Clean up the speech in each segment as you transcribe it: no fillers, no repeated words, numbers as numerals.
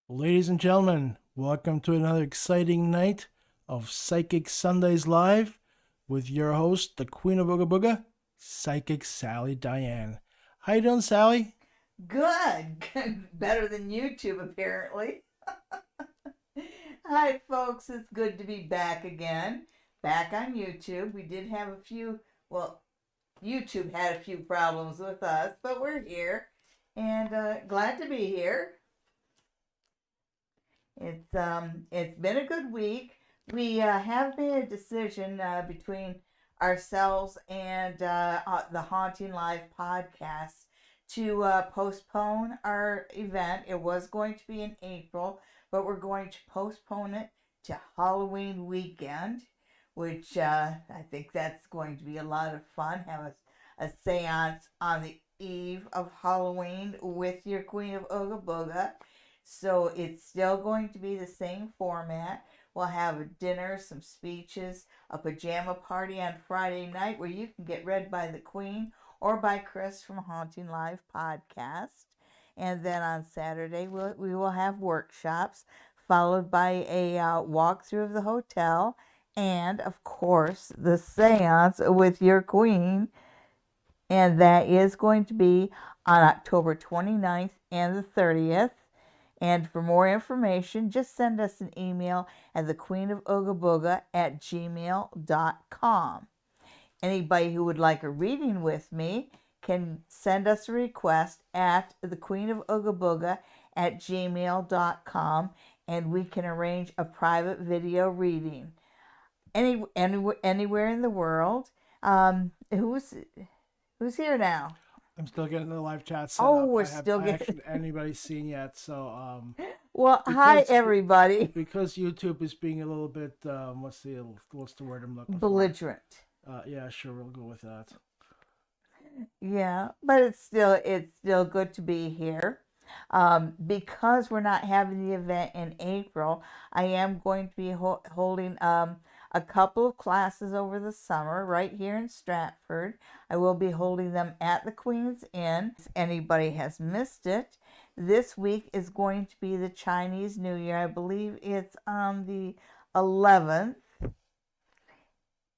Ladies and gentlemen, welcome to another exciting night of Psychic Sundays Live with your host, the Queen of Booga Booga, Psychic Sally Diane. How you doing, Sally? Good. Better than YouTube, apparently. Hi, folks. It's good to be back again. Back on YouTube. We did have a few, well, YouTube had a few problems with us, but we're here and glad to be here. It's been a good week. We have made a decision between ourselves and the Haunting Live podcast to postpone our event. It was going to be in April, but we're going to postpone it to Halloween weekend, which I think that's going to be a lot of fun. Have a seance on the eve of Halloween with your Queen of Ooga Booga. So it's still going to be the same format. We'll have a dinner, some speeches, a pajama party on Friday night where you can get read by the Queen or by Chris from Haunting Live Podcast. And then on Saturday, we will have workshops followed by a walkthrough of the hotel and, of course, the seance with your Queen. And that is going to be on October 29th and the 30th. And for more information, just send us an email at thequeenofoogaBooga@gmail.com. Anybody who would like a reading with me can send us a request at thequeenofoogaBooga@gmail.com, and we can arrange a private video reading anywhere in the world. Who's here now? I'm still getting the live chat set Oh, up. we're I have still I getting. actually anybody seen yet, so Well, hi because everybody. because YouTube is being a little bit what's the word I'm looking for? Belligerent. Yeah, sure, we'll go with that. Yeah, but it's still good to be here. Because we're not having the event in April, I am going to be holding a couple of classes over the summer right here in Stratford. I will be holding them at the Queen's Inn. If anybody has missed it, this week is going to be the Chinese New Year. I believe it's on the 11th.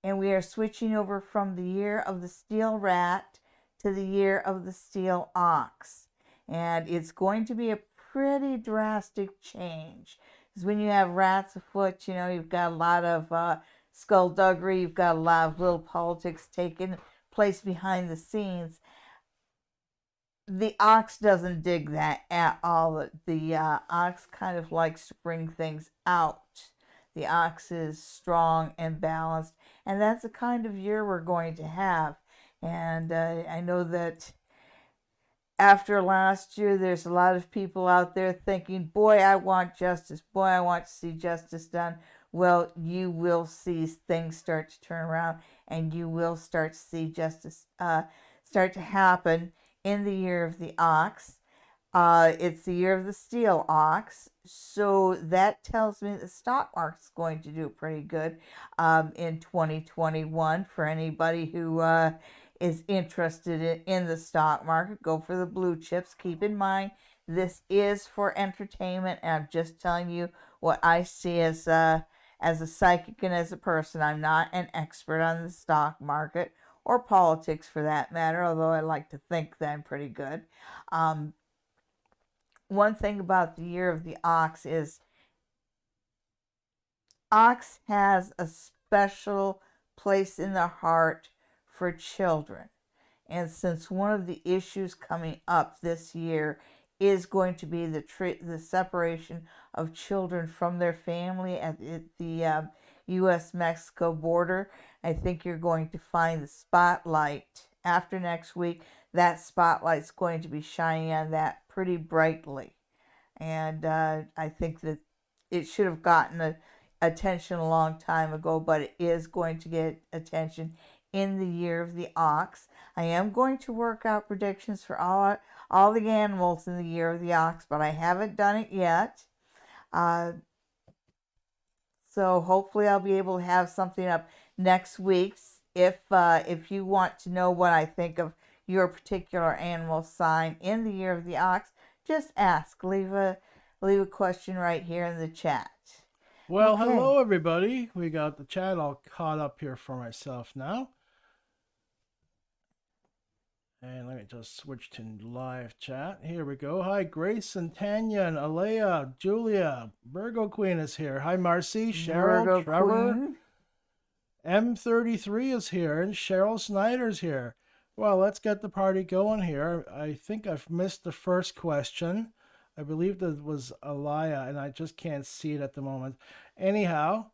And we are switching over from the year of the steel rat to the year of the steel ox. And it's going to be a pretty drastic change. Because when you have rats afoot, you've got a lot of skullduggery, you've got a lot of little politics taking place behind the scenes. The ox doesn't dig that at all. The ox kind of likes to bring things out. The ox is strong and balanced, and that's the kind of year we're going to have. And I know that after last year, there's a lot of people out there thinking, boy, I want justice. Boy, I want to see justice done. Well, you will see things start to turn around, and you will start to see justice start to happen in the year of the ox. It's the year of the steel ox, so that tells me the stock market's going to do pretty good in 2021. For anybody who is interested in the stock market, go for the blue chips. Keep in mind, this is for entertainment, and I'm just telling you what I see as a psychic and as a person. I'm not an expert on the stock market or politics for that matter, although I like to think that I'm pretty good. Um, One thing about the year of the ox is ox has a special place in the heart for children. And since one of the issues coming up this year is going to be the separation of children from their family at the U.S.-Mexico border, I think you're going to find the spotlight after next week. That spotlight's going to be shining on that pretty brightly. And I think that it should have gotten attention a long time ago, but it is going to get attention in the year of the ox. I am going to work out predictions for all the animals in the year of the ox, but I haven't done it yet. Uh, so hopefully I'll be able to have something up next week. If you want to know what I think of your particular animal sign in the year of the ox, just ask. leave a question right here in the chat. Well, Okay. hello everybody. We got the chat all caught up here for myself now. And let me just switch to live chat. Here we go. Hi, Grace and Tanya and Alea, Julia, Virgo Queen is here. Hi, Marcy, Cheryl, Virgo Trevor, Queen. M33 is here, and Cheryl Snyder's here. Well, let's get the party going here. I think I've missed the first question. I believe that was Alea, and I just can't see it at the moment. Anyhow,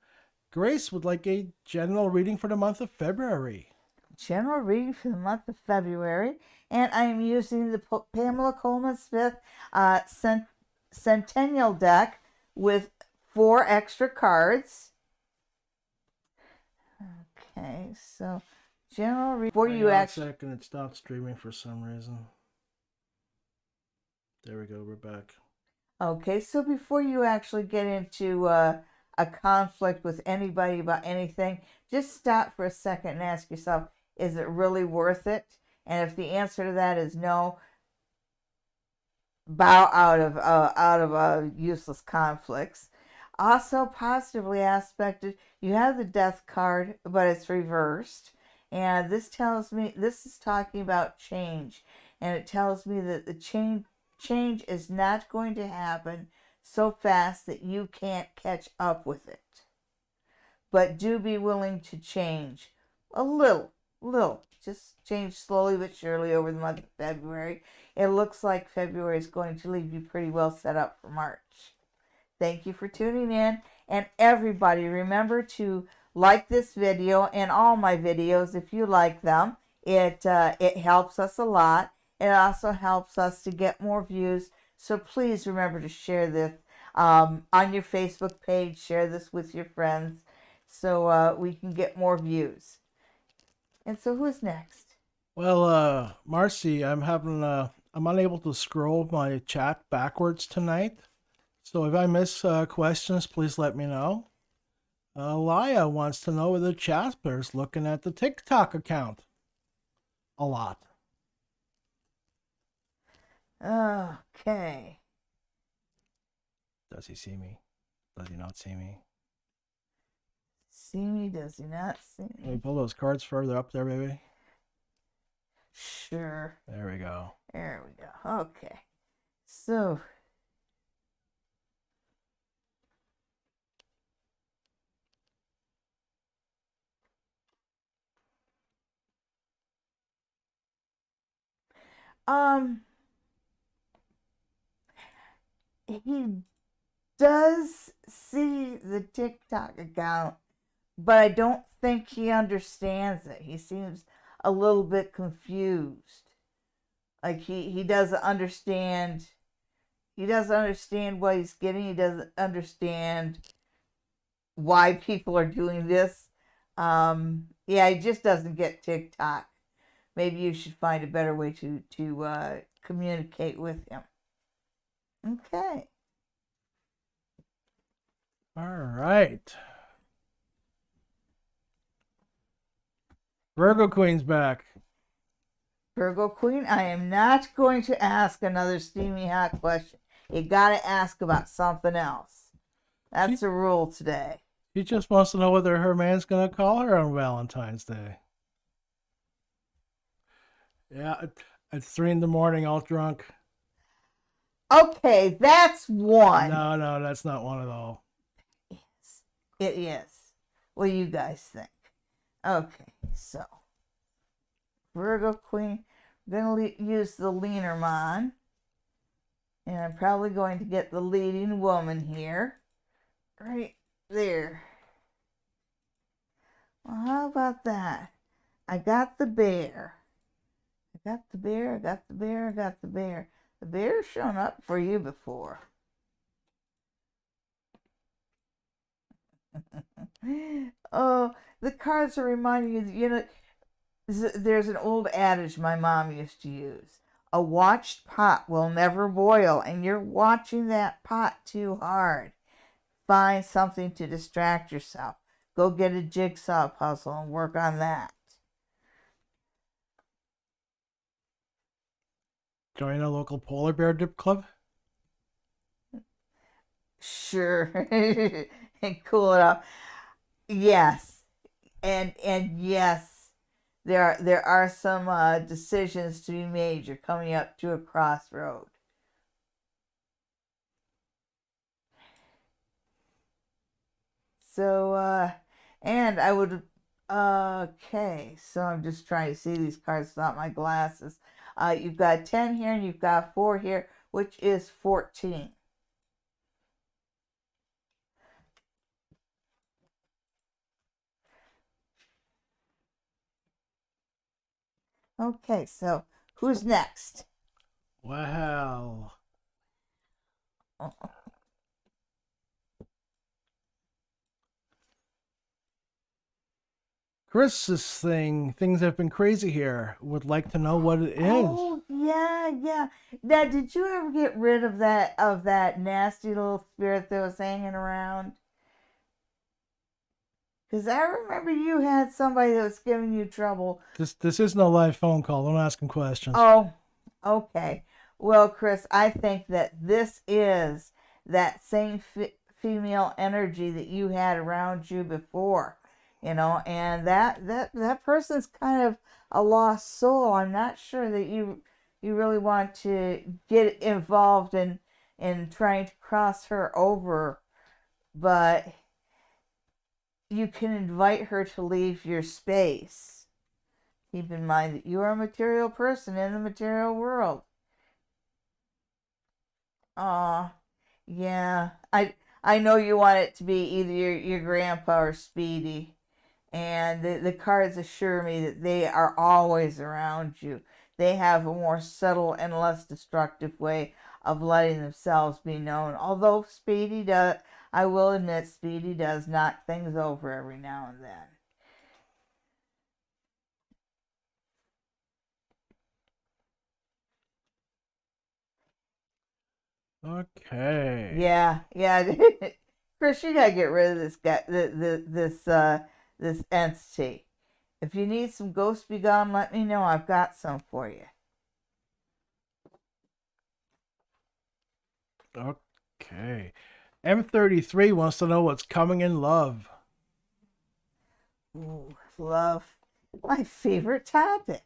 Grace would like a general reading for the month of February. General reading for the month of February, and I am using the Pamela Coleman Smith Centennial deck with 4 extra cards. Okay, so general reading for you. Actually, a second, it stopped streaming for some reason. There we go. We're back. Okay, so before you actually get into a conflict with anybody about anything, just stop for a second and ask yourself, is it really worth it? And if the answer to that is no, bow out of useless conflicts. Also, positively aspected, you have the death card, but it's reversed. And this tells me, this is talking about change. And it tells me that the change is not going to happen so fast that you can't catch up with it. But do be willing to change a little. Just change slowly but surely over the month of February. It looks like February is going to leave you pretty well set up for March. Thank you for tuning in. And everybody, remember to like this video and all my videos if you like them. It helps us a lot. It also helps us to get more views. So please remember to share this on your Facebook page. Share this with your friends so we can get more views. And so who's next? Well, Marcy, I'm unable to scroll my chat backwards tonight. So if I miss questions, please let me know. Laya wants to know whether Jasper's looking at the TikTok account a lot. Okay. Does he see me? Does he not see me? See me? Does he not see me? Can we pull those cards further up there, baby? Sure. There we go. There we go. Okay. So. He does see the TikTok account, but I don't think he understands it. He seems a little bit confused. Like he doesn't understand. He doesn't understand what he's getting. He doesn't understand why people are doing this. Yeah, he just doesn't get TikTok. Maybe you should find a better way to communicate with him. Okay. All right. Virgo Queen's back. Virgo Queen, I am not going to ask another steamy hot question. You gotta ask about something else. That's a rule today. She just wants to know whether her man's gonna call her on Valentine's Day. Yeah, at 3 in the morning, all drunk. Okay, that's one. No, that's not one at all. Yes, it is. What do you guys think? Okay, so Virgo Queen, I'm going to use the Leanermon. And I'm probably going to get the leading woman here. Right there. Well, how about that? I got the bear. I got the bear, I got the bear, I got the bear. The bear's shown up for you before. Oh, the cards are reminding you, you know, there's an old adage my mom used to use. A watched pot will never boil, and you're watching that pot too hard. Find something to distract yourself. Go get a jigsaw puzzle and work on that. Join a local polar bear dip club? Sure. And cool it off. Yes. And yes, there are some decisions to be made. You're coming up to a crossroad. So and I would okay, so I'm just trying to see these cards without my glasses. You've got 10 here and you've got 4 here, which is 14. Okay, so who's next? Wow. Chris's things have been crazy here. Would like to know what it is. Oh yeah, yeah. Now, did you ever get rid of that nasty little spirit that was hanging around? Because I remember you had somebody that was giving you trouble. This isn't a live phone call. Don't ask him questions. Oh, okay. Well, Chris, I think that this is that same female energy that you had around you before, and that person's kind of a lost soul. I'm not sure that you really want to get involved in trying to cross her over, but you can invite her to leave your space. Keep in mind that you are a material person in the material world. Aw, yeah. I know you want it to be either your grandpa or Speedy. And the cards assure me that they are always around you. They have a more subtle and less destructive way of letting themselves be known. Although Speedy does, I will admit, Speedy does knock things over every now and then. Okay. Yeah, yeah. Chris, you gotta get rid of this guy, this entity. If you need some ghosts be gone, let me know. I've got some for you. Okay. M33 wants to know what's coming in love. Ooh, love, my favorite topic.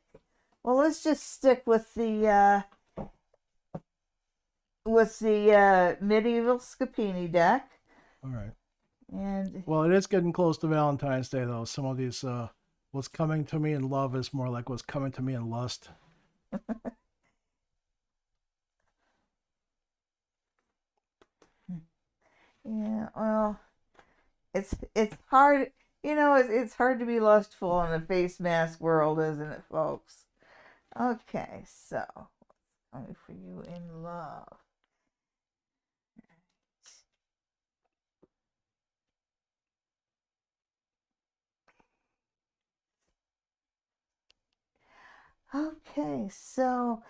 Well, let's just stick with the medieval Scapini deck. All right. And Well, it is getting close to Valentine's Day, though. Some of these, what's coming to me in love is more like what's coming to me in lust. yeah, well, it's hard. It's hard to be lustful in the face mask world, isn't it, folks? Okay, so only for you in love. Okay, so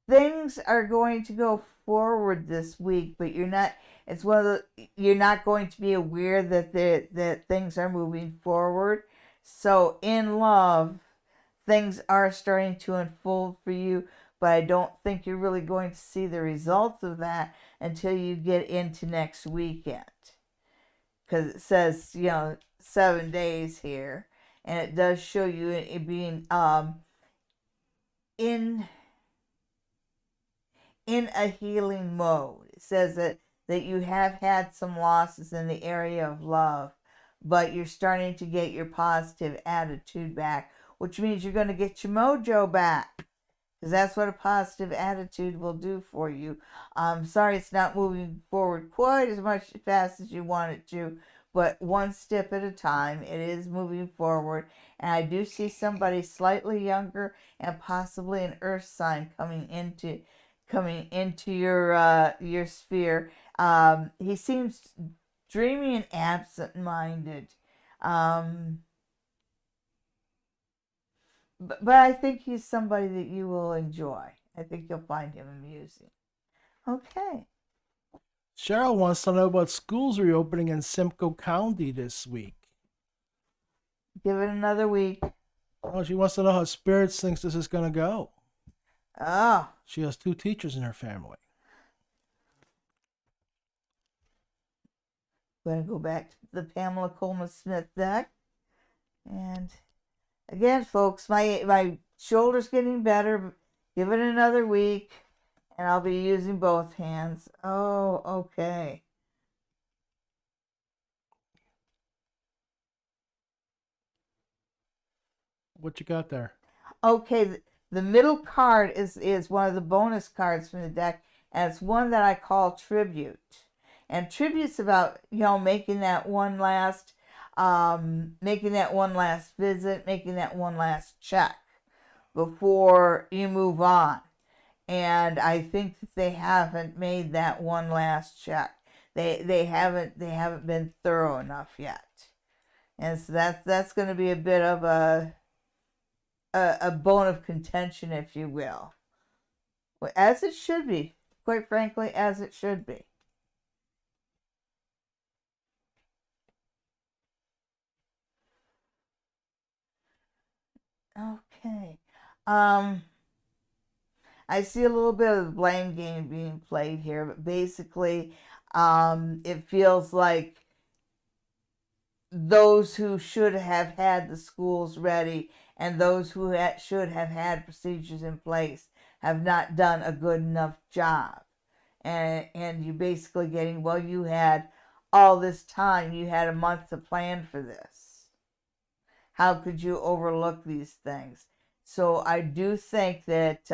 things are going to go forward this week, but you're not. It's one of you're not going to be aware that things are moving forward. So in love, things are starting to unfold for you, but I don't think you're really going to see the results of that until you get into next weekend, because it says 7 days here, and it does show you it being in in a healing mode. It says that you have had some losses in the area of love, but you're starting to get your positive attitude back, which means you're going to get your mojo back, because that's what a positive attitude will do for you. I'm sorry it's not moving forward quite as much fast as you want it to, but one step at a time, it is moving forward. And I do see somebody slightly younger and possibly an earth sign coming into your sphere. He seems dreamy and absent-minded. Um, but I think he's somebody that you will enjoy. I think you'll find him amusing. Okay. Cheryl wants to know about schools reopening in Simcoe County this week. Give it another week. Oh, she wants to know how Spirits thinks this is going to go. Oh. She has 2 teachers in her family. going to go back to the Pamela Coleman Smith deck. And again, folks, my shoulder's getting better. Give it another week, and I'll be using both hands. Oh, okay. What you got there? Okay, the middle card is one of the bonus cards from the deck, and it's one that I call Tribute. And Tribute's about, making that one last visit, making that one last check before you move on. And I think that they haven't made that one last check. They haven't been thorough enough yet. And so that's going to be a bit of a bone of contention, if you will. As it should be, quite frankly, as it should be. Okay. I see a little bit of the blame game being played here, but basically, it feels like those who should have had the schools ready and those who should have had procedures in place have not done a good enough job. And you're basically getting, well, you had all this time, you had a month to plan for this. How could you overlook these things? So I do think that,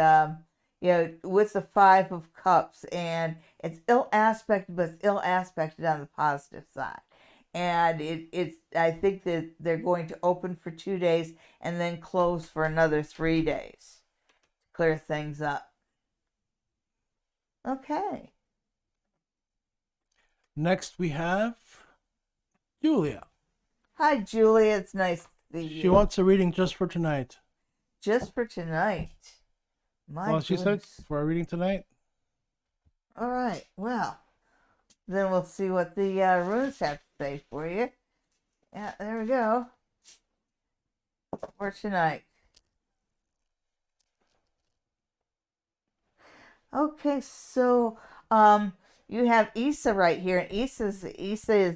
with the Five of Cups, and it's ill aspected, but it's ill aspected on the positive side. And I think that they're going to open for 2 days and then close for another 3 days to clear things up. Okay. Next we have Julia. Hi, Julia. It's nice to see you. She wants a reading just for tonight. Just for tonight. My She said goodness. for a reading tonight. All right. Well, then we'll see what the runes have to say for you. Yeah, there we go. For tonight. Okay, so you have Issa right here, and Issa is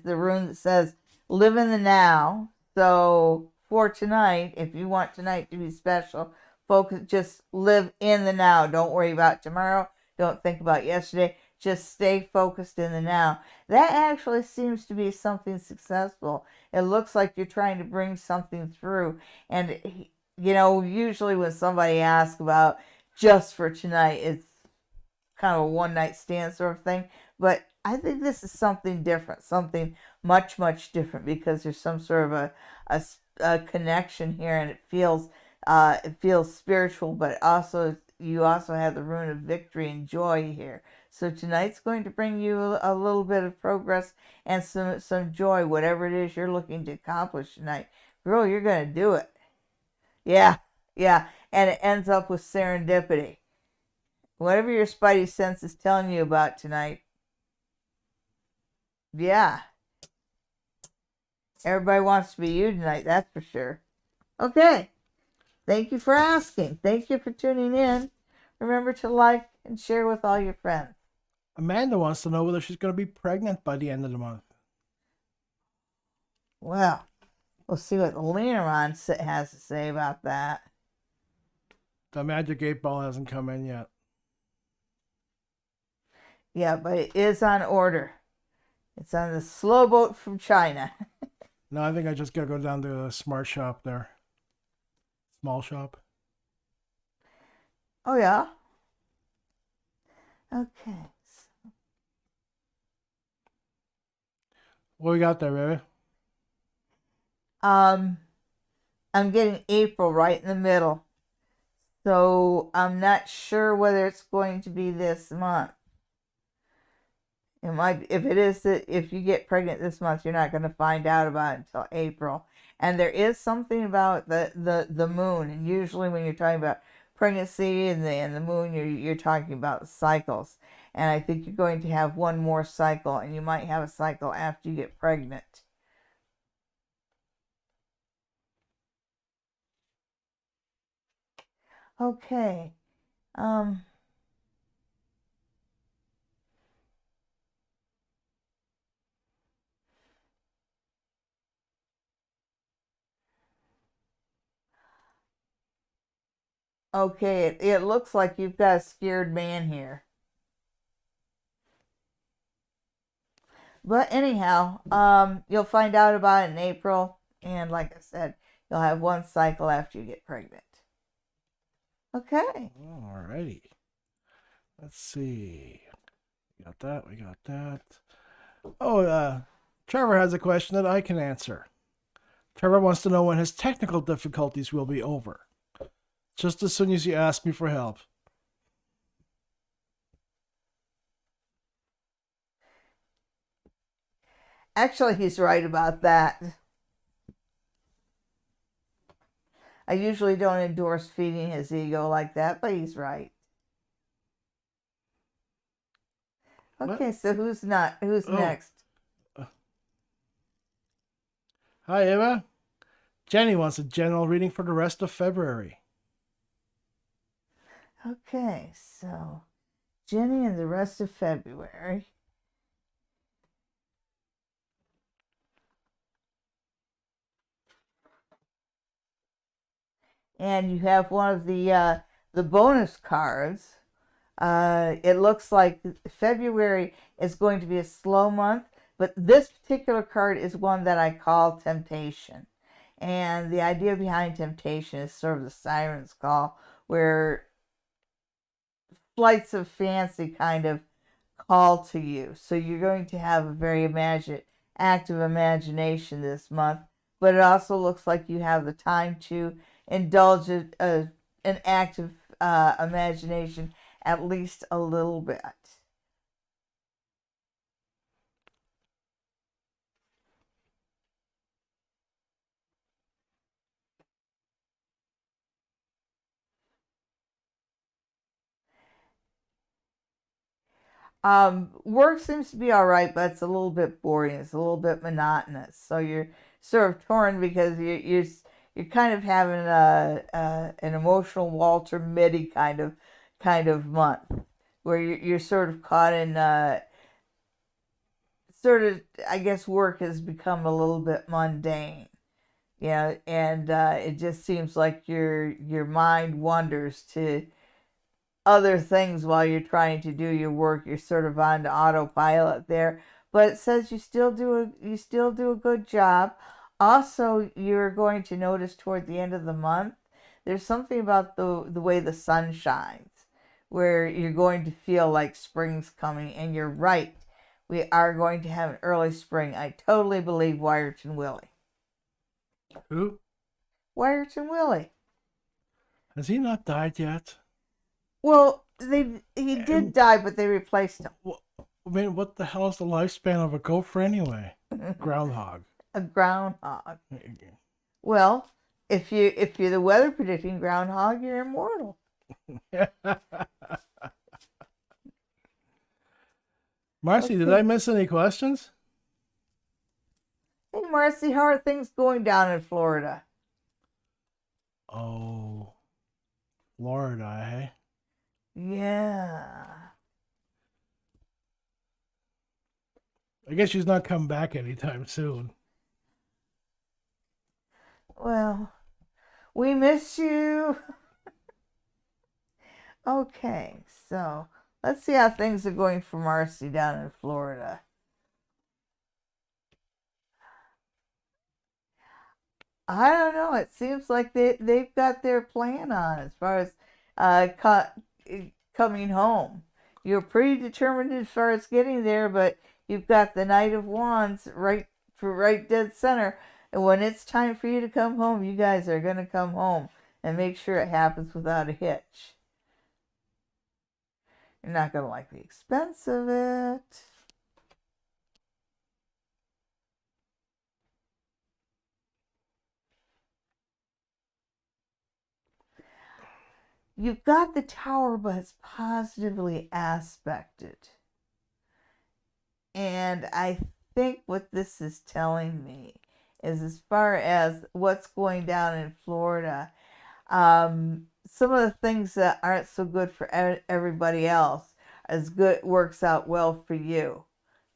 the rune that says live in the now. So for tonight, if you want tonight to be special, focus, just live in the now. Don't worry about tomorrow. Don't think about yesterday. Just stay focused in the now. That actually seems to be something successful. It looks like you're trying to bring something through. And, usually when somebody asks about just for tonight, it's kind of a one-night stand sort of thing. But I think this is something different, something much, much different, because there's some sort of a connection here, and it feels spiritual, but also you also have the rune of victory and joy here. So tonight's going to bring you a little bit of progress and some joy, whatever it is you're looking to accomplish tonight. Girl, you're going to do it. Yeah, yeah. And it ends up with serendipity. Whatever your spidey sense is telling you about tonight. Yeah. Everybody wants to be you tonight, that's for sure. Okay. Thank you for asking. Thank you for tuning in. Remember to like and share with all your friends. Amanda wants to know whether she's going to be pregnant by the end of the month. Well, we'll see what Lenormand has to say about that. The magic 8 ball hasn't come in yet. Yeah, but it is on order. It's on the slow boat from China. No, I think I just got to go down to the smart shop there. Small shop. Oh, yeah? Okay. What we got there, baby? I'm getting April right in the middle. So I'm not sure whether it's going to be this month. It might, if you get pregnant this month, you're not going to find out about it until April. And there is something about the moon, and usually when you're talking about pregnancy and the moon, you're talking about cycles. And I think you're going to have one more cycle, and you might have a cycle after you get pregnant. Okay. Okay, it looks like you've got a scared man here. But anyhow, you'll find out about it in April, and like I said, you'll have one cycle after you get pregnant. Okay. Alrighty. Let's see. We got that. We got that. Oh, Trevor has a question that I can answer. Trevor wants to know when his technical difficulties will be over. Just as soon as you ask me for help. Actually, he's right about that. I usually don't endorse feeding his ego like that, but he's right. Okay, so who's next? Uh, Hi, Eva. Jenny wants a general reading for the rest of February. Okay, so Jenny and the rest of February. And you have one of the bonus cards. It looks like February is going to be a slow month, but this particular card is one that I call Temptation. And the idea behind Temptation is sort of the siren's call, where flights of fancy kind of call to you. So you're going to have a very active imagination this month, but it also looks like you have the time to indulge an active imagination at least a little bit. Work seems to be all right, but it's a little bit boring. It's a little bit monotonous. So you're sort of torn because you're kind of having an emotional Walter Mitty kind of month where you're sort of caught in sort of, I guess work has become a little bit mundane. Yeah, and it just seems like your mind wanders to other things while you're trying to do your work. You're sort of on autopilot there, but it says you still do a good job. Also, you're going to notice toward the end of the month, there's something about the way the sun shines, where you're going to feel like spring's coming. And you're right, we are going to have an early spring. I totally believe Wyerton Willie. Who? Wyerton Willie. Has he not died yet? Well, he did die, but they replaced him. I mean, what the hell is the lifespan of a gopher anyway? Groundhog. A groundhog. Well, if you're the weather predicting groundhog, you're immortal. Marcy, Okay. did I miss any questions? Hey, Marcy, how are things going down in Florida? Oh, Florida, eh? Yeah. I guess she's not coming back anytime soon. Well, we miss you. Okay, so let's see how things are going for Marcy down in Florida. I don't know. It seems like they've got their plan on as far as coming home. You're pretty determined as far as getting there, but you've got the Knight of Wands right dead center. And when it's time for you to come home, you guys are going to come home and make sure it happens without a hitch. You're not going to like the expense of it. You've got the Tower, but it's positively aspected. And I think what this is telling me is, as far as what's going down in Florida, some of the things that aren't so good for everybody else as good works out well for you.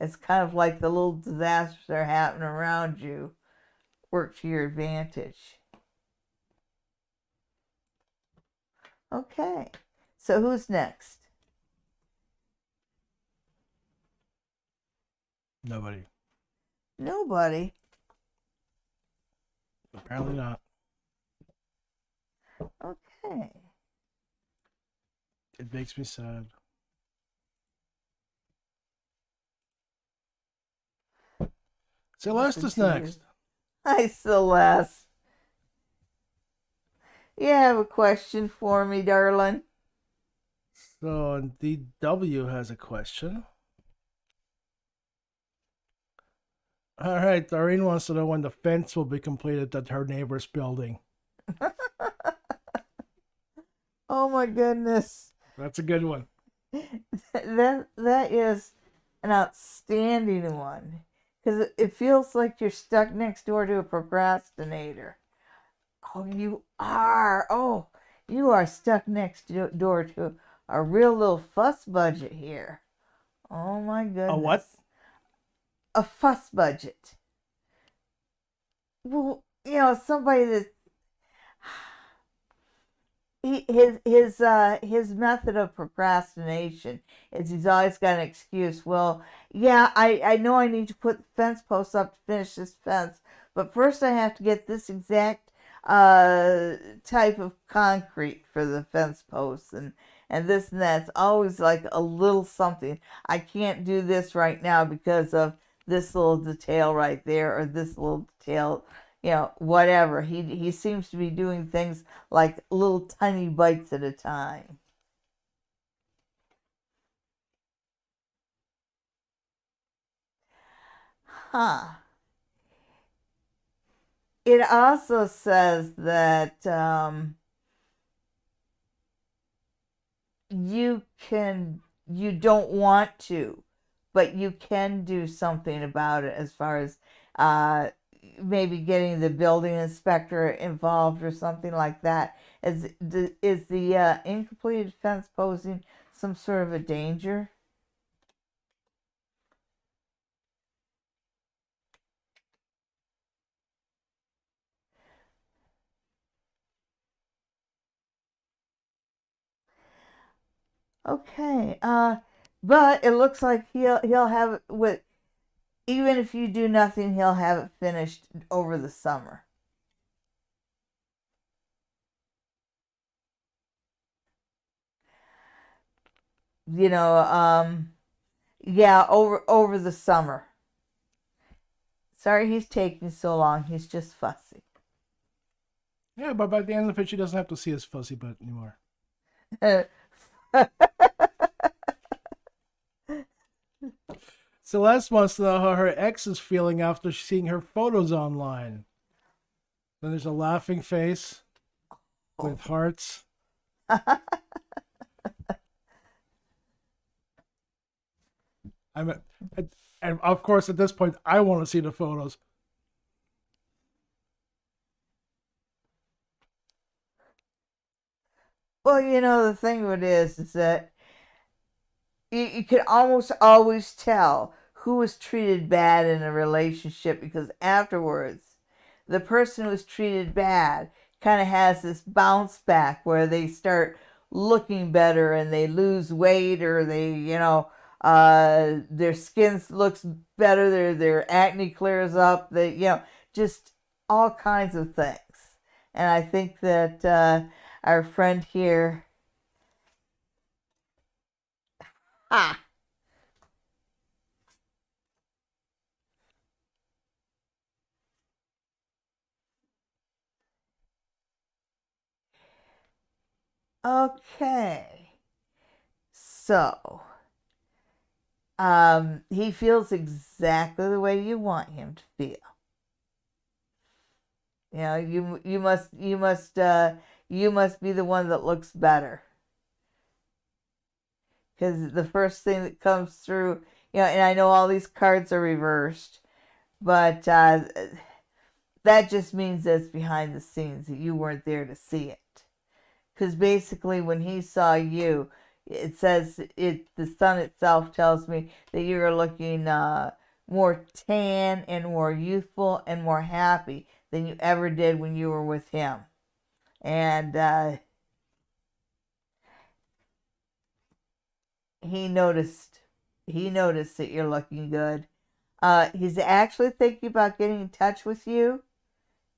It's kind of like the little disasters that are happening around you work to your advantage. Okay. So who's next? Nobody. Nobody. Apparently not. Okay. It makes me sad. Celeste Listen is to you. next. Hi, Celeste. You have a question for me, darling? So DW has a question. All right, Doreen wants to know when the fence will be completed at her neighbor's building. Oh my goodness. That's a good one. That is an outstanding one because it feels like you're stuck next door to a procrastinator. Oh, you are. Oh, you are stuck next door to a real little fuss budget here. Oh my A what? goodness. A fuss budget. Well, somebody that his method of procrastination is he's always got an excuse. Well, yeah, I know I need to put fence posts up to finish this fence, but first I have to get this exact type of concrete for the fence posts and this and that. It's always like a little something. I can't do this right now because of this little detail right there or this little detail, whatever. He seems to be doing things like little tiny bites at a time. Huh. It also says that you don't want to, but you can do something about it as far as uh, maybe getting the building inspector involved or something like that. Is the incompleted fence posing some sort of a danger? Okay. But it looks like he'll have it with even if you do nothing, he'll have it finished over the summer. You know, yeah, over the summer. Sorry he's taking so long. He's just fussy. Yeah, but by the end of it, she doesn't have to see his fuzzy butt anymore. Celeste wants to know how her ex is feeling after seeing her photos online. Then there's a laughing face with hearts. I'm, and of course, at this point, I want to see the photos. Well, the thing of it is that you can almost always tell who was treated bad in a relationship because afterwards, the person who was treated bad kind of has this bounce back where they start looking better and they lose weight or their skin looks better, their acne clears up, just all kinds of things. And I think that our friend here, ah, okay, so he feels exactly the way you want him to feel. You must be the one that looks better because the first thing that comes through, and I know all these cards are reversed, but that just means that it's behind the scenes that you weren't there to see it. Because basically, when he saw you, it says the sun itself tells me that you're looking more tan and more youthful and more happy than you ever did when you were with him. And he noticed. He noticed that you're looking good. He's actually thinking about getting in touch with you.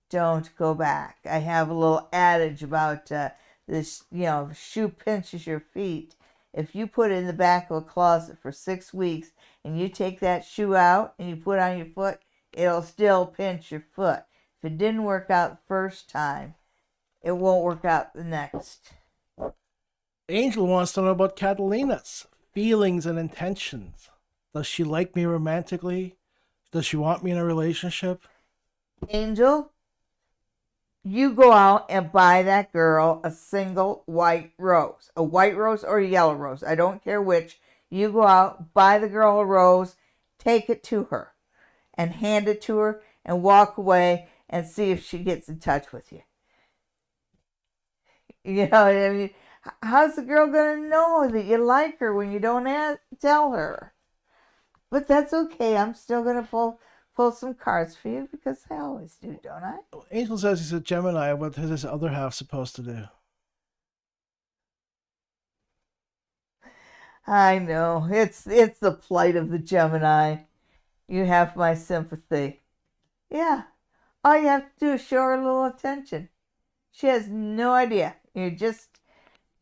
Don't go back. I have a little adage about this, shoe pinches your feet. If you put it in the back of a closet for 6 weeks and you take that shoe out and you put it on your foot, it'll still pinch your foot. If it didn't work out the first time, it won't work out the next. Angel wants to know about Catalina's feelings and intentions. Does she like me romantically? Does she want me in a relationship? Angel, you go out and buy that girl a single white rose. A white rose or a yellow rose. I don't care which. You go out, buy the girl a rose, take it to her, and hand it to her, and walk away and see if she gets in touch with you. You know what I mean? How's the girl going to know that you like her when you don't tell her? But that's okay. I'm still going to pull some cards for you because I always do, don't I? Angel says he's a Gemini. What is his other half supposed to do? I know. It's the plight of the Gemini. You have my sympathy. Yeah. All you have to do is show her a little attention. She has no idea. You're just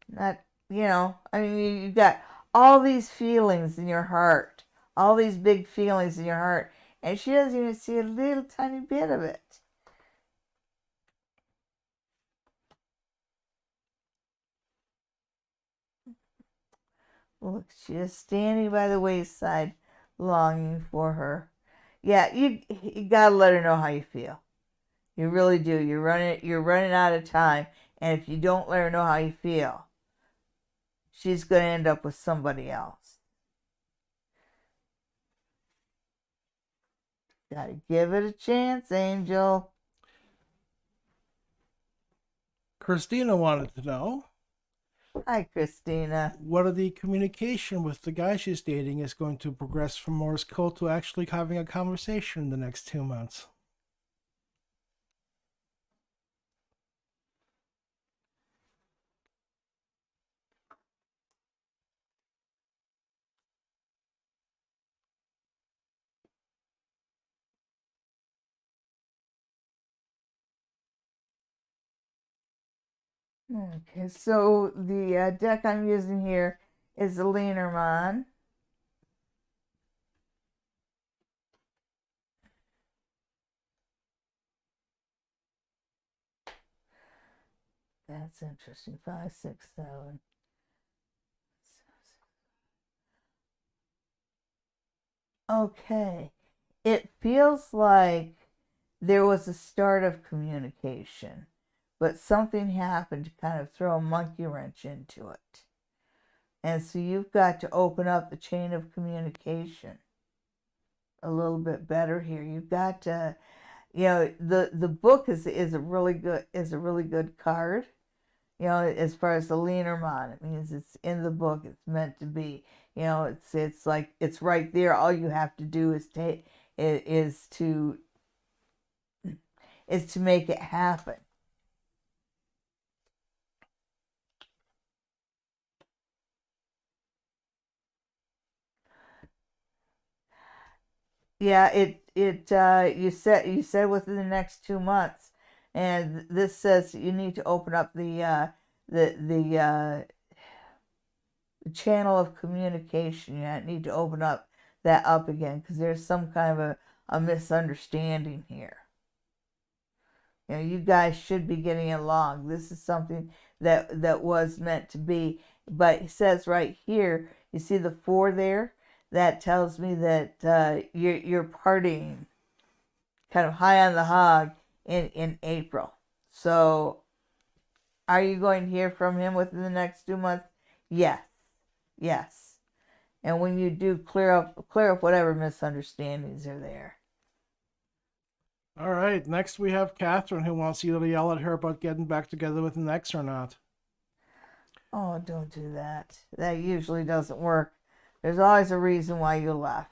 not, you've got all these feelings in your heart. All these big feelings in your heart. And she doesn't even see a little tiny bit of it. Look, she is standing by the wayside, longing for her. Yeah, you gotta let her know how you feel. You really do. You're running out of time, and if you don't let her know how you feel, she's gonna end up with somebody else. Gotta give it a chance, Angel. Christina wanted to know. Hi, Christina. Whether the communication with the guy she's dating is going to progress from Morse code to actually having a conversation in the next 2 months. Okay, so the deck I'm using here is the Lenormand. That's interesting. 5, 6, 7. Okay. It feels like there was a start of communication, but something happened to kind of throw a monkey wrench into it. And so you've got to open up the chain of communication a little bit better here. You've got to, the book is a really good card. As far as the Lenormand, it means it's in the book. It's meant to be. It's like it's right there. All you have to do is to make it happen. Yeah, you said within the next 2 months, and this says you need to open up the channel of communication. You need to open that up again because there's some kind of a misunderstanding here. You guys should be getting along. This is something that was meant to be. But it says right here, you see the 4 there? That tells me that you're partying kind of high on the hog in April. So are you going to hear from him within the next 2 months? Yes. Yes. And when you do, clear up whatever misunderstandings are there. All right, next we have Catherine, who wants you to yell at her about getting back together with an ex or not. Oh, don't do that. That usually doesn't work. There's always a reason why you left.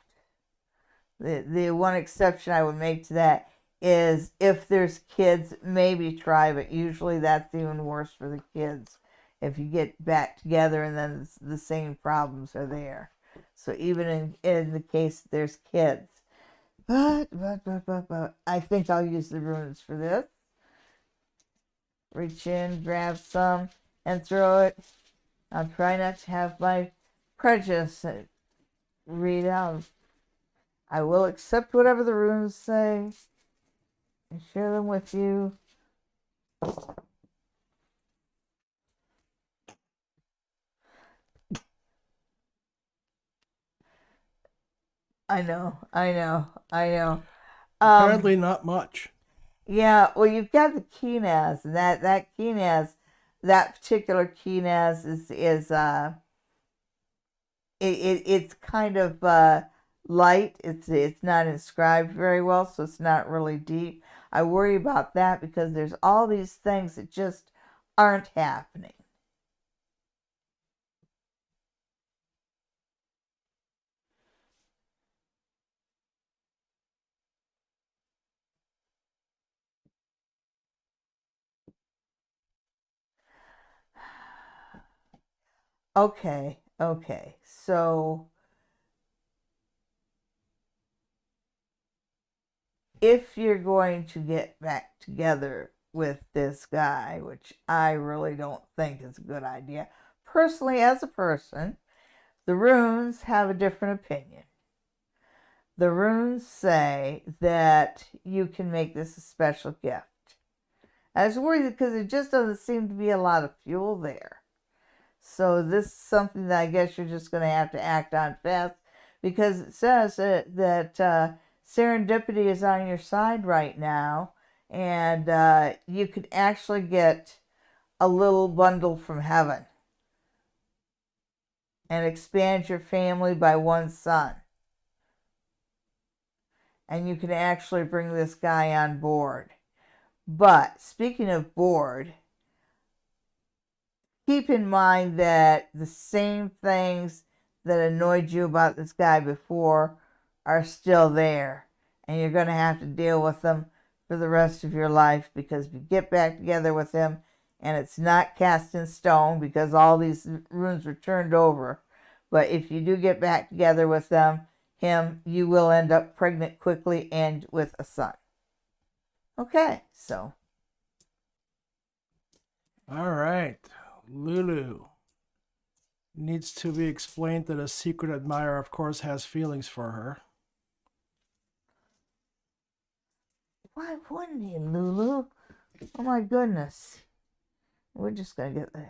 The one exception I would make to that is if there's kids, maybe try, but usually that's even worse for the kids. if you get back together and then the same problems are there. So even in the case there's kids. But, I think I'll use the runes for this. Reach in, grab some, and throw it. I'll try not to have my prejudice read out. I will accept whatever the runes say and share them with you. I know. Apparently not much. Yeah, well, you've got the Kenaz, and that Kenaz, that particular Kenaz it's kind of light. It's not inscribed very well, so it's not really deep. I worry about that because there's all these things that just aren't happening. Okay, so if you're going to get back together with this guy, which I really don't think is a good idea, personally, as a person, the runes have a different opinion. The runes say that you can make this a special gift. I was worried because there just doesn't seem to be a lot of fuel there. So this is something that I guess you're just going to have to act on fast, because it says that serendipity is on your side right now, and you could actually get a little bundle from heaven and expand your family by one son. And you can actually bring this guy on board. But speaking of board, keep in mind that the same things that annoyed you about this guy before are still there. And you're going to have to deal with them for the rest of your life, because if you get back together with him and it's not cast in stone because all these runes were turned over, but if you do get back together with him, you will end up pregnant quickly and with a son. Okay, so. All right. Lulu needs to be explained that a secret admirer, of course, has feelings for her. Why wouldn't he, Lulu? Oh my goodness. We're just going to get the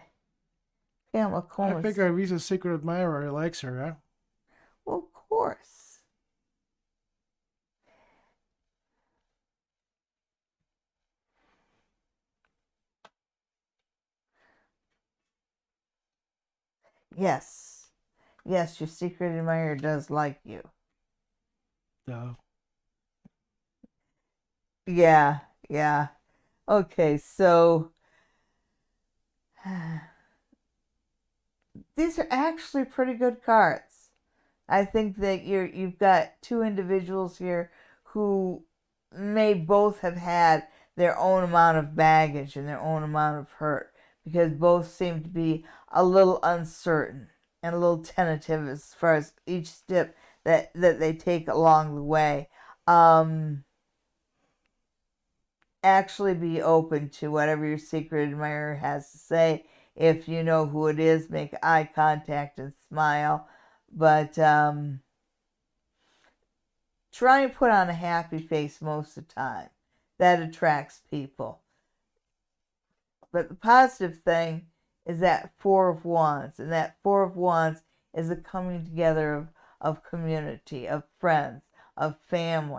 camel coma. I figure if he's a secret admirer, he likes her, huh? Well, of course. Yes. Yes, your secret admirer does like you. No. Yeah. Okay, so these are actually pretty good cards. I think that you've got two individuals here who may both have had their own amount of baggage and their own amount of hurt, because both seem to be a little uncertain and a little tentative as far as each step that they take along the way. Actually be open to whatever your secret admirer has to say. If you know who it is, make eye contact and smile. But try and put on a happy face most of the time. That attracts people. But the positive thing is that Four of Wands. And that Four of Wands is a coming together of community, of friends, of family.